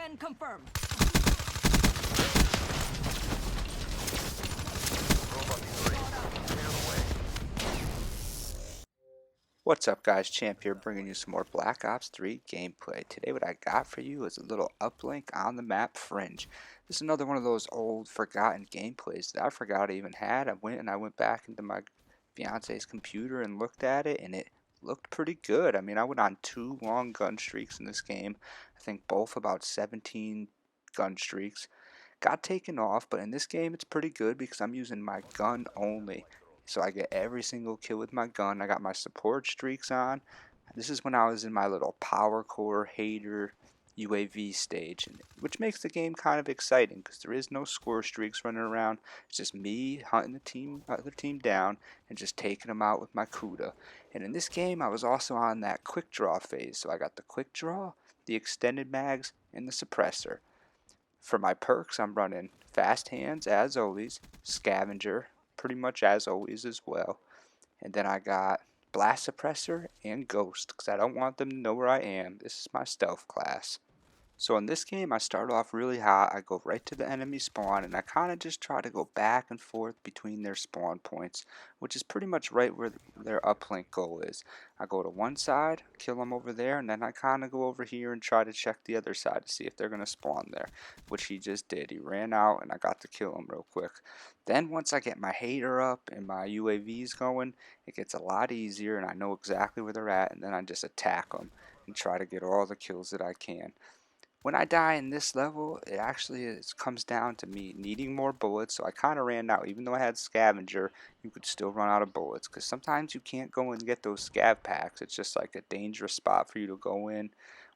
Scan confirmed. What's up guys, Champ here bringing you some more Black Ops 3 gameplay. Today what I got for you is a little uplink on the map Fringe. This is another one of those old forgotten gameplays that I forgot I even had. I went back into my fiance's computer and looked at it, and it looked pretty good. I mean, I went on 2 long gun streaks in this game. I think both about 17 gun streaks. Got taken off, but in this game it's pretty good because I'm using my gun only. So I get every single kill with my gun. I got my support streaks on. This is when I was in my little power core hater UAV stage, which makes the game kind of exciting because there is no score streaks running around. It's just me hunting the other team down and just taking them out with my Kuda. And in this game, I was also on that quick draw phase. So I got the quick draw, the extended mags, and the suppressor. For my perks, I'm running fast hands as always, scavenger pretty much as always as well, and then I got blast suppressor and ghost because I don't want them to know where I am. This is my stealth class. So in this game, I start off really hot. I go right to the enemy spawn, and I kind of just try to go back and forth between their spawn points, which is pretty much right where their uplink goal is. I go to one side, kill them over there, and then I kind of go over here and try to check the other side to see if they're going to spawn there, which he just did. He ran out, and I got to kill him real quick. Then once I get my hater up and my UAVs going, it gets a lot easier, and I know exactly where they're at, and then I just attack them and try to get all the kills that I can. When I die in this level, comes down to me needing more bullets, so I kind of ran out. Even though I had scavenger, you could still run out of bullets, because sometimes you can't go and get those scav packs. It's just like a dangerous spot for you to go in,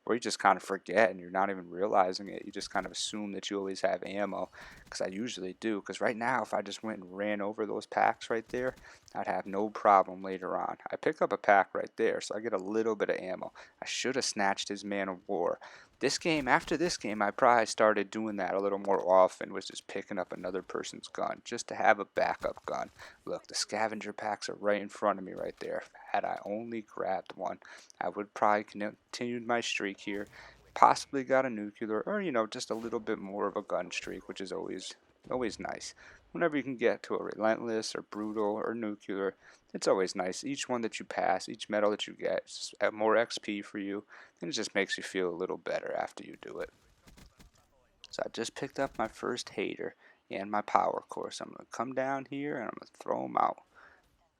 or you just kind of forget and you're not even realizing it. You just kind of assume that you always have ammo, because I usually do. Because right now, if I just went and ran over those packs right there, I'd have no problem later on. I pick up a pack right there, so I get a little bit of ammo. I should have snatched his Man of War. After this game, I probably started doing that a little more often, was just picking up another person's gun, just to have a backup gun. Look, the scavenger packs are right in front of me right there. Had I only grabbed one, I would probably continued my streak here, possibly got a nuclear, or, just a little bit more of a gun streak, which is always nice. Whenever you can get to a relentless or brutal or nuclear, it's always nice. Each one that you pass, each medal that you get, is more XP for you, and it just makes you feel a little better after you do it. So I just picked up my first hater and my power core. So I'm going to come down here and I'm going to throw them out.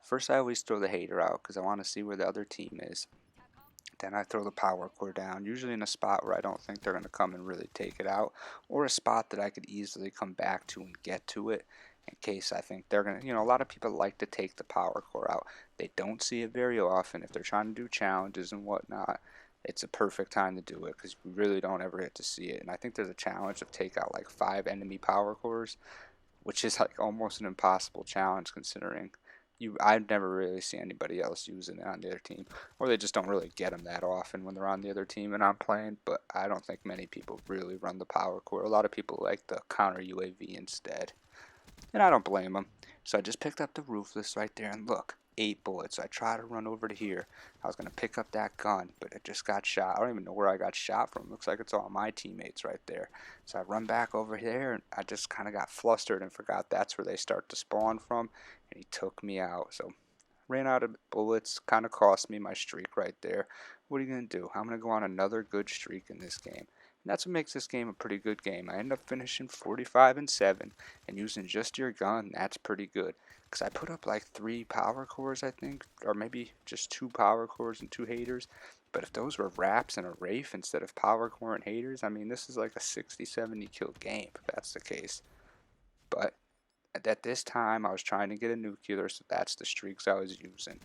First, I always throw the hater out because I want to see where the other team is. Then I throw the power core down, usually in a spot where I don't think they're going to come and really take it out, or a spot that I could easily come back to and get to it in case I think they're going to, a lot of people like to take the power core out. They don't see it very often if they're trying to do challenges and whatnot. It's a perfect time to do it because we really don't ever get to see it. And I think there's a challenge of take out like 5 enemy power cores, which is like almost an impossible challenge considering I'd never really see anybody else using it on the other team, or they just don't really get them that often when they're on the other team and I'm playing. But I don't think many people really run the power core. A lot of people like the counter UAV instead, and I don't blame them. So I just picked up the roofless right there, and look, 8 bullets. So I try to run over to here. I was gonna pick up that gun, but it just got shot. I don't even know where I got shot from. Looks like it's all my teammates right there. So I run back over there, and I just kind of got flustered and forgot that's where they start to spawn from, and he took me out. So ran out of bullets, kind of cost me my streak right there. What are you going to do? I'm going to go on another good streak in this game. And that's what makes this game a pretty good game. I end up finishing 45-7, and using just your gun, that's pretty good. Because I put up like 3 power cores, I think, or maybe just 2 power cores and 2 haters. But if those were wraps and a Wraith instead of power core and haters, I mean, this is like a 60-70 kill game, if that's the case. But at this time, I was trying to get a nuclear, so that's the streaks I was using.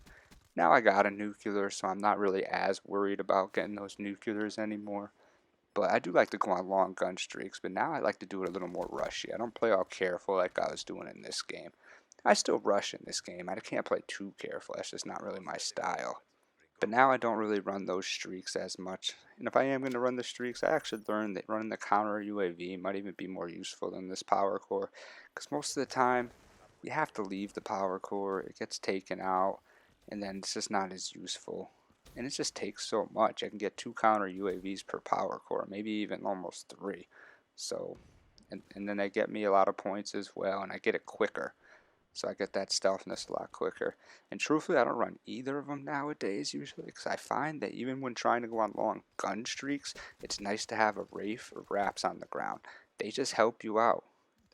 Now I got a nuclear, so I'm not really as worried about getting those nuclears anymore. But I do like to go on long gun streaks, but now I like to do it a little more rushy. I don't play all careful like I was doing in this game. I still rush in this game. I can't play too careful. That's just not really my style. But now I don't really run those streaks as much. And if I am going to run the streaks, I actually learned that running the counter UAV might even be more useful than this power core. Because most of the time, you have to leave the power core. It gets taken out. And then it's just not as useful. and it just takes so much. I can get 2 counter UAVs per power core, maybe even almost 3. So, and then they get me a lot of points as well, and I get it quicker. So I get that stealthness a lot quicker. And truthfully, I don't run either of them nowadays usually because I find that even when trying to go on long gun streaks, it's nice to have a Wraith or Wraps on the ground. They just help you out.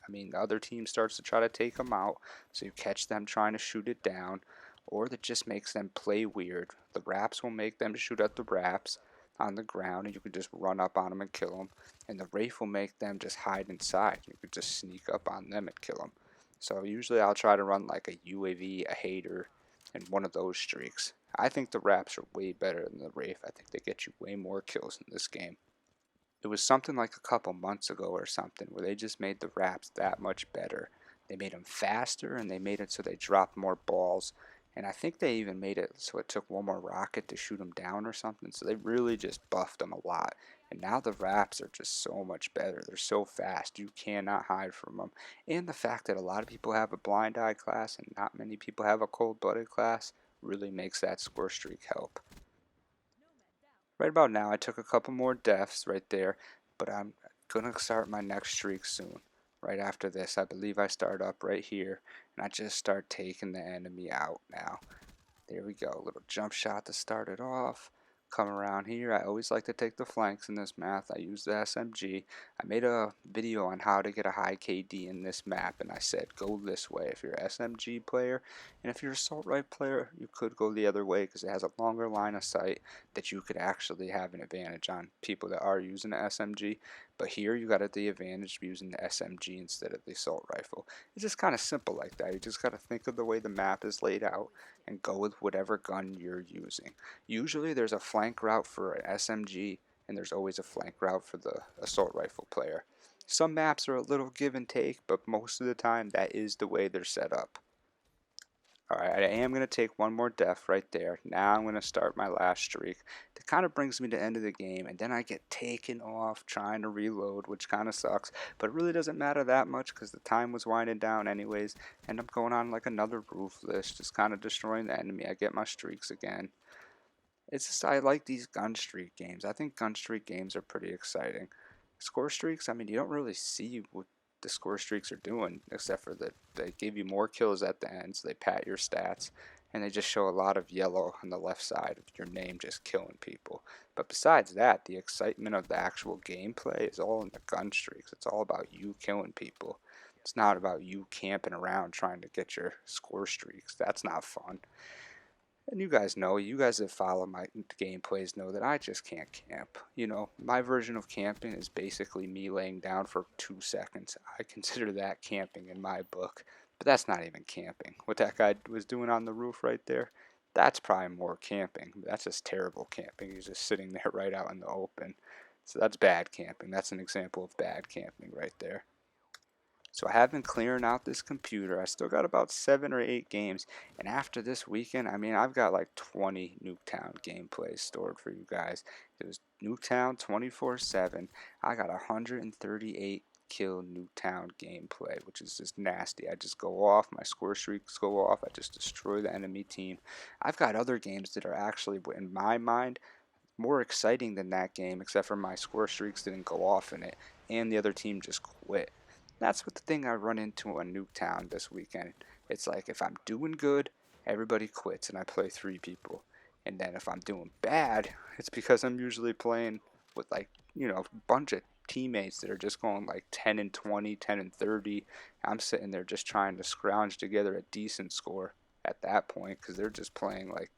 I mean, the other team starts to try to take them out, so you catch them trying to shoot it down, or that just makes them play weird. The Wraps will make them shoot at the Wraps on the ground, and you can just run up on them and kill them. And the Wraith will make them just hide inside. You can just sneak up on them and kill them. So usually I'll try to run like a UAV, a hater, and one of those streaks. I think the Wraps are way better than the Wraith. I think they get you way more kills in this game. It was something like a couple months ago or something where they just made the Wraps that much better. They made them faster and they made it so they dropped more balls. And I think they even made it so it took one more rocket to shoot them down or something. So they really just buffed them a lot. And now the Wraps are just so much better. They're so fast. You cannot hide from them. And the fact that a lot of people have a blind eye class and not many people have a cold blooded class really makes that score streak help. Right about now, I took a couple more deaths right there, but I'm gonna start my next streak soon. Right after this, I believe I start up right here, and I just start taking the enemy out now. There we go, a little jump shot to start it off. Come around here, I always like to take the flanks in this map. I use the SMG. I made a video on how to get a high KD in this map, and I said go this way if you're an SMG player, and if you're an assault rifle player, you could go the other way because it has a longer line of sight that you could actually have an advantage on people that are using the SMG. But here you got the advantage of using the SMG instead of the assault rifle. It's just kind of simple like that. You just got to think of the way the map is laid out and go with whatever gun you're using. Usually there's a flank route for an SMG and there's always a flank route for the assault rifle player. Some maps are a little give and take, but most of the time that is the way they're set up. Alright, I am going to take one more death right there. Now I'm going to start my last streak. That kind of brings me to the end of the game, and then I get taken off trying to reload, which kind of sucks. But it really doesn't matter that much because the time was winding down anyways. And I'm going on like another roofless, just kind of destroying the enemy. I get my streaks again. It's just I like these gun streak games. I think gun streak games are pretty exciting. Score streaks, I mean, you don't really see what the score streaks are doing, except for that they give you more kills at the end, so they pat your stats, and they just show a lot of yellow on the left side of your name just killing people. But besides that, the excitement of the actual gameplay is all in the gun streaks. It's all about you killing people. It's not about you camping around trying to get your score streaks. That's not fun. And you guys know, you guys that follow my gameplays know that I just can't camp. You know, my version of camping is basically me laying down for 2 seconds. I consider that camping in my book. But that's not even camping. What that guy was doing on the roof right there, that's probably more camping. That's just terrible camping. He's just sitting there right out in the open. So that's bad camping. That's an example of bad camping right there. So I have been clearing out this computer. I still got about 7 or 8 games. And after this weekend, I mean, I've got like 20 Nuketown gameplays stored for you guys. It was Nuketown 24/7. I got 138 kill Nuketown gameplay, which is just nasty. I just go off, my score streaks go off, I just destroy the enemy team. I've got other games that are actually, in my mind, more exciting than that game, except for my score streaks didn't go off in it, and the other team just quit. That's what the thing I run into on Nuketown this weekend. It's like if I'm doing good, everybody quits and I play 3 people. And then if I'm doing bad, it's because I'm usually playing with like, a bunch of teammates that are just going like 10 and 20, 10 and 30. I'm sitting there just trying to scrounge together a decent score at that point because they're just playing like,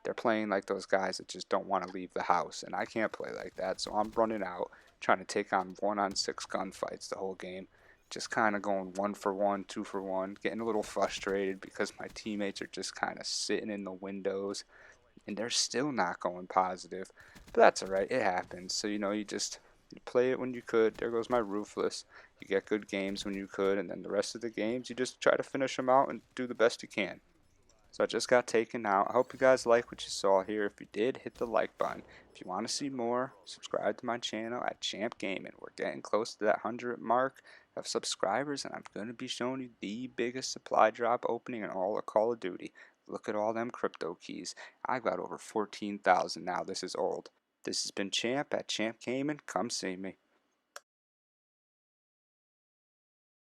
they're playing like those guys that just don't want to leave the house, and I can't play like that. So I'm running out, trying to take on 1-on-6 gunfights the whole game, just kind of going 1-for-1, 2-for-1, getting a little frustrated because my teammates are just kind of sitting in the windows, and they're still not going positive. But that's alright, it happens. So you play it when you could. There goes my roofless. You get good games when you could, and then the rest of the games you just try to finish them out and do the best you can. So I just got taken out. I hope you guys like what you saw here. If you did, hit the like button. If you want to see more, subscribe to my channel at Champ Gaming. We're getting close to that 100 mark of subscribers, and I'm going to be showing you the biggest supply drop opening in all of Call of Duty. Look at all them crypto keys. I've got over 14,000 now. This is old. This has been Champ at Champ Gaming. Come see me.